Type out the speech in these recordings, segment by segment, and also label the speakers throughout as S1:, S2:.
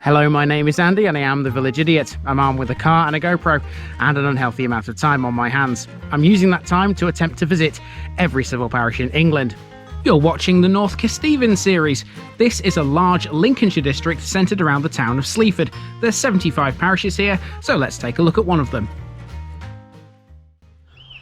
S1: Hello, my name is Andy and I am the Village Idiot. I'm armed with a car and a GoPro and an unhealthy amount of time on my hands. I'm using that time to attempt to visit every civil parish in England. You're watching the North Kesteven series. This is a large Lincolnshire district centred around the town of Sleaford. There's 75 parishes here, so let's take a look at one of them.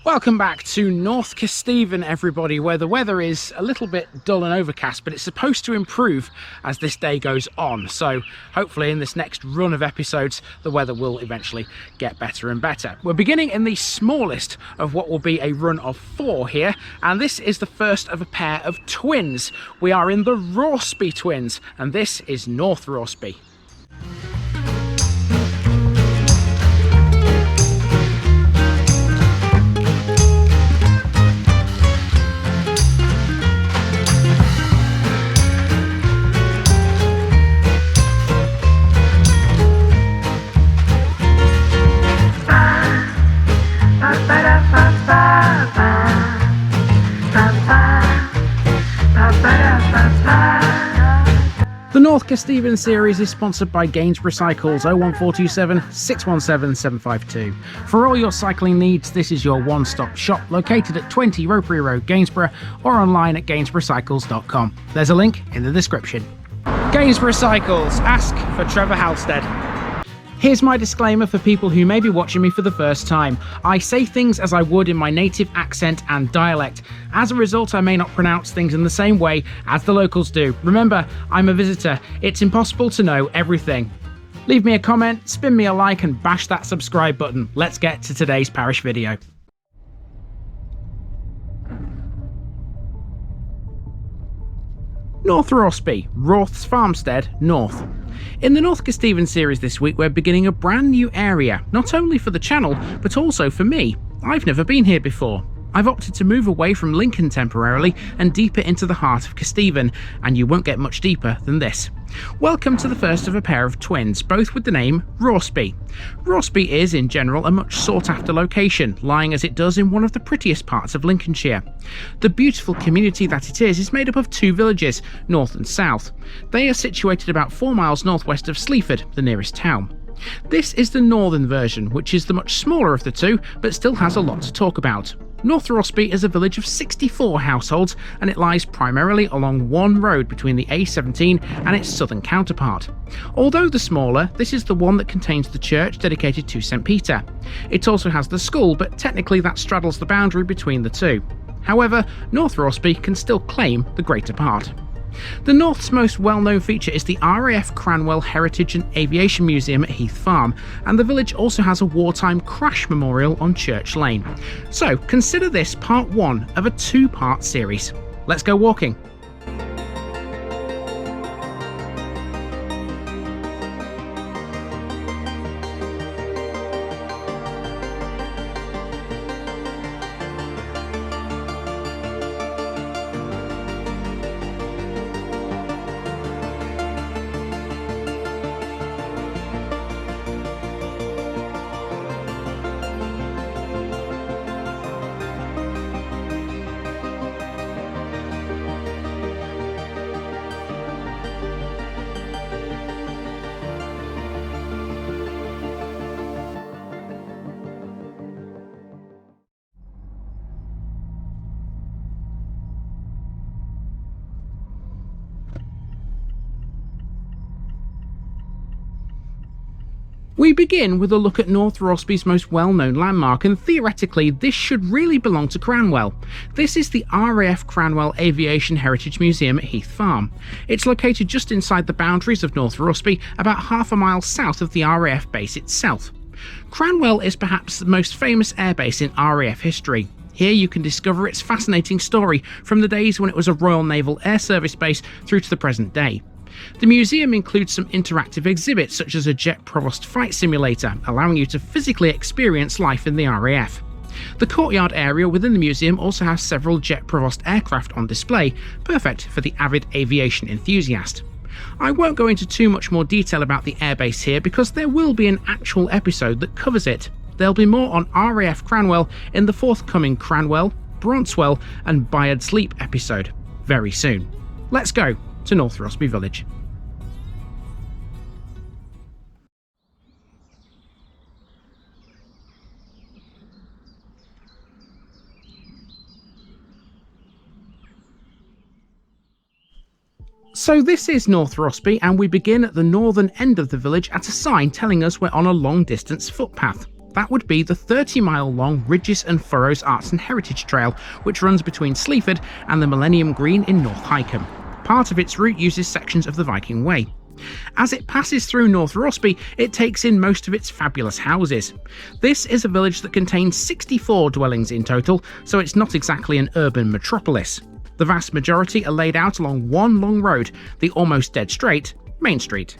S1: Welcome back to North Kesteven, everybody, where the weather is a little bit dull and overcast, but it's supposed to improve as this day goes on. So hopefully in this next run of episodes, the weather will eventually get better and better. We're beginning in the smallest of what will be a run of 4 here, and this is the first of a pair of twins. We are in the Rosby twins, and this is North Rauceby. The North Kesteven series is sponsored by Gainsborough Cycles 01427 617 752. For all your cycling needs, this is your one-stop shop located at 20 Rauceby Road, Gainsborough, or online at gainsboroughcycles.com. There's a link in the description. Gainsborough Cycles, ask for Trevor Halstead. Here's my disclaimer for people who may be watching me for the first time. I say things as I would in my native accent and dialect. As a result, I may not pronounce things in the same way as the locals do. Remember, I'm a visitor. It's impossible to know everything. Leave me a comment, spin me a like, and bash that subscribe button. Let's get to today's parish video. North Rauceby, Rauth's Farmstead, North. In the North Kesteven series this week, we're beginning a brand new area, not only for the channel, but also for me. I've never been here before. I've opted to move away from Lincoln temporarily and deeper into the heart of Kesteven, and you won't get much deeper than this. Welcome to the first of a pair of twins, both with the name Rosby. Rosby is, in general, a much sought-after location, lying as it does in one of the prettiest parts of Lincolnshire. The beautiful community that it is made up of 2 villages, north and south. They are situated about 4 miles northwest of Sleaford, the nearest town. This is the northern version, which is the much smaller of the two, but still has a lot to talk about. North Rauceby is a village of 64 households, and it lies primarily along one road between the A17 and its southern counterpart. Although the smaller, this is the one that contains the church dedicated to St Peter. It also has the school, but technically that straddles the boundary between the two. However, North Rauceby can still claim the greater part. The North's most well-known feature is the RAF Cranwell Heritage and Aviation Museum at Heath Farm, and the village also has a wartime crash memorial on Church Lane. So consider this part 1 of a 2-part series. Let's go walking. We begin with a look at North Rauceby's most well-known landmark, and theoretically this should really belong to Cranwell. This is the RAF Cranwell Aviation Heritage Museum at Heath Farm. It's located just inside the boundaries of North Rauceby, about half a mile south of the RAF base itself. Cranwell is perhaps the most famous airbase in RAF history. Here you can discover its fascinating story from the days when it was a Royal Naval Air Service base through to the present day. The museum includes some interactive exhibits such as a jet provost flight simulator, allowing you to physically experience life in the RAF. The courtyard area within the museum also has several jet provost aircraft on display, perfect for the avid aviation enthusiast. I won't go into too much more detail about the airbase here because there will be an actual episode that covers it. There'll be more on RAF Cranwell in the forthcoming Cranwell, Bronswell and Bayard Sleep episode very soon. Let's go to North Rosby Village. So this is North Rosby, and we begin at the northern end of the village at a sign telling us we're on a long distance footpath. That would be the 30-mile long Ridges and Furrows Arts and Heritage Trail, which runs between Sleaford and the Millennium Green in North Hykeham. Part of its route uses sections of the Viking Way. As it passes through North Rosby, it takes in most of its fabulous houses. This is a village that contains 64 dwellings in total, so it's not exactly an urban metropolis. The vast majority are laid out along one long road, the almost dead straight Main Street.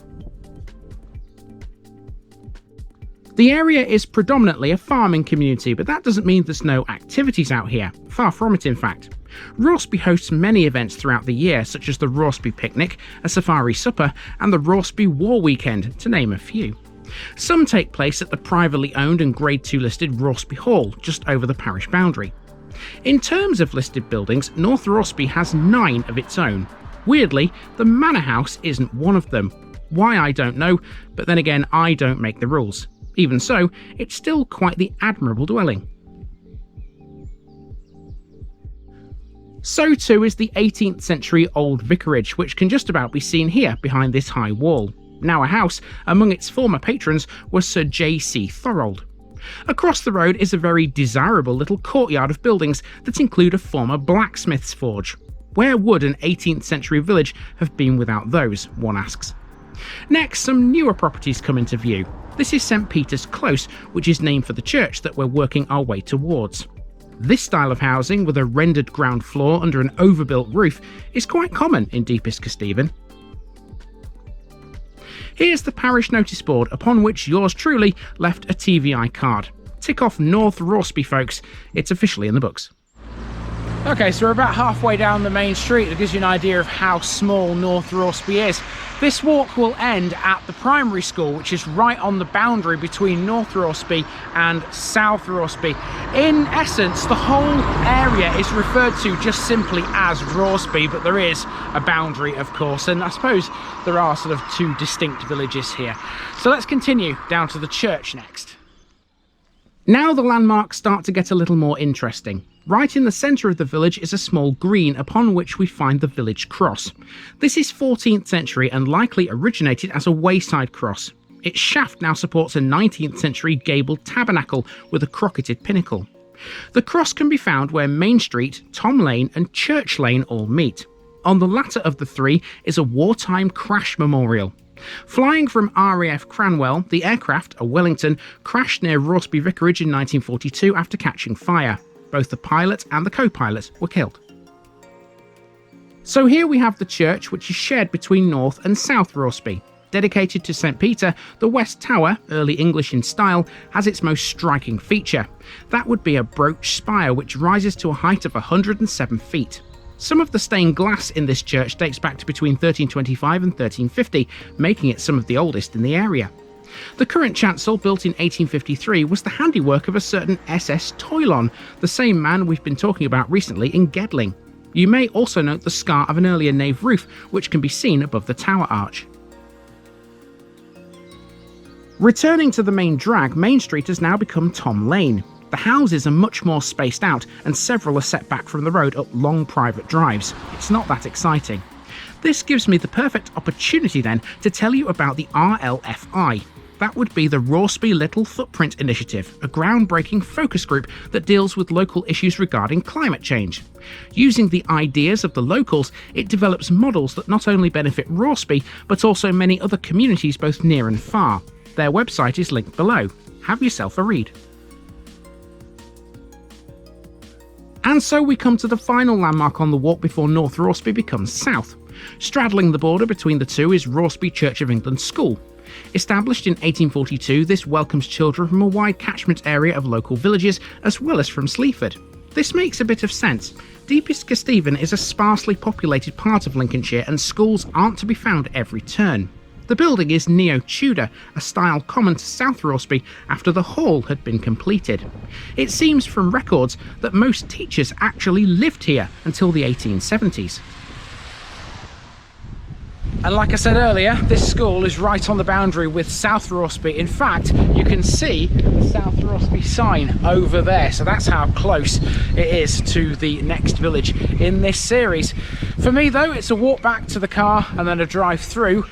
S1: The area is predominantly a farming community, but that doesn't mean there's no activities out here. Far from it, in fact. Rauceby hosts many events throughout the year, such as the Rauceby Picnic, a safari supper, and the Rauceby War Weekend, to name a few. Some take place at the privately owned and Grade 2 listed Rauceby Hall, just over the parish boundary. In terms of listed buildings, North Rauceby has 9 of its own. Weirdly, the Manor House isn't one of them. Why, I don't know, but then again, I don't make the rules. Even so, it's still quite the admirable dwelling. So too is the 18th century old vicarage, which can just about be seen here behind this high wall. Now a house, among its former patrons was Sir J.C. Thorold. Across the road is a very desirable little courtyard of buildings that include a former blacksmith's forge. Where would an 18th century village have been without those, one asks. Next, some newer properties come into view. This is St Peter's Close, which is named for the church that we're working our way towards. This style of housing, with a rendered ground floor under an overbuilt roof, is quite common in deepest Kesteven. Here's the parish notice board, upon which yours truly left a TVI card. Tick off North Rauceby, folks. It's officially in the books. Okay, so we're about halfway down the main street. That gives you an idea of how small North Rauceby is. This walk will end at the primary school, which is right on the boundary between North Rauceby and South Rauceby. In essence, the whole area is referred to just simply as Rauceby, but there is a boundary, of course, and I suppose there are sort of 2 distinct villages here. So let's continue down to the church next. Now the landmarks start to get a little more interesting. Right in the centre of the village is a small green upon which we find the village cross. This is 14th century and likely originated as a wayside cross. Its shaft now supports a 19th century gabled tabernacle with a crocketed pinnacle. The cross can be found where Main Street, Tom Lane and Church Lane all meet. On the latter of the 3 is a wartime crash memorial. Flying from RAF Cranwell, the aircraft, a Wellington, crashed near Rosby Vicarage in 1942 after catching fire. Both the pilot and the co-pilot were killed. So here we have the church, which is shared between North and South Rauceby. Dedicated to St Peter, the West Tower, early English in style, has its most striking feature. That would be a brooch spire which rises to a height of 107 feet. Some of the stained glass in this church dates back to between 1325 and 1350, making it some of the oldest in the area. The current chancel, built in 1853, was the handiwork of a certain SS Toylon, the same man we've been talking about recently in Gedling. You may also note the scar of an earlier nave roof, which can be seen above the tower arch. Returning to the main drag, Main Street has now become Tom Lane. The houses are much more spaced out, and several are set back from the road up long private drives. It's not that exciting. This gives me the perfect opportunity then to tell you about the RLFI. That would be the Rauceby Little Footprint Initiative, a groundbreaking focus group that deals with local issues regarding climate change. Using the ideas of the locals, it develops models that not only benefit Rauceby, but also many other communities both near and far. Their website is linked below. Have yourself a read. And so we come to the final landmark on the walk before North Rauceby becomes South. Straddling the border between the two is Rauceby Church of England School. Established in 1842, this welcomes children from a wide catchment area of local villages as well as from Sleaford. This makes a bit of sense. Deepest Kesteven is a sparsely populated part of Lincolnshire and schools aren't to be found at every turn. The building is neo-Tudor, a style common to South Rauceby after the hall had been completed. It seems from records that most teachers actually lived here until the 1870s. And like I said earlier, this school is right on the boundary with South Rosby. In fact, you can see the South Rosby sign over there. So that's how close it is to the next village in this series. For me though, it's a walk back to the car and then a drive through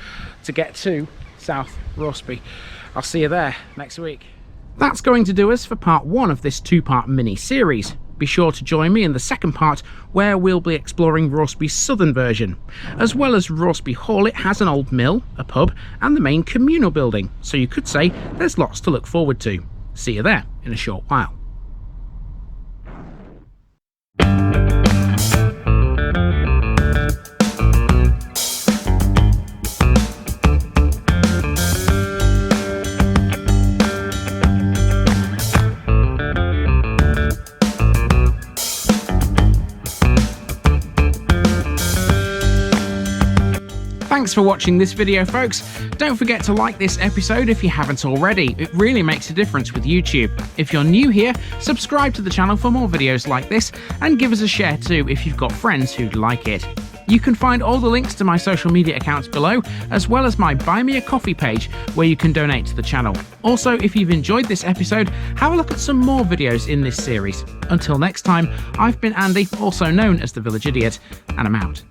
S1: to get to South Rosby. I'll see you there next week. That's going to do us for part 1 of this 2-part mini-series. Be sure to join me in the second part, where we'll be exploring Rosby's southern version. As well as Rosby Hall, it has an old mill, a pub, and the main communal building, so you could say there's lots to look forward to. See you there in a short while. Thanks for watching this video, folks. Don't forget to like this episode if you haven't already. It really makes a difference with YouTube. If you're new here, subscribe to the channel for more videos like this, and give us a share too if you've got friends who'd like it. You can find all the links to my social media accounts below, as well as my Buy Me a Coffee page where you can donate to the channel. Also, if you've enjoyed this episode, have a look at some more videos in this series. Until next time, I've been Andy, also known as the Village Idiot, and I'm out.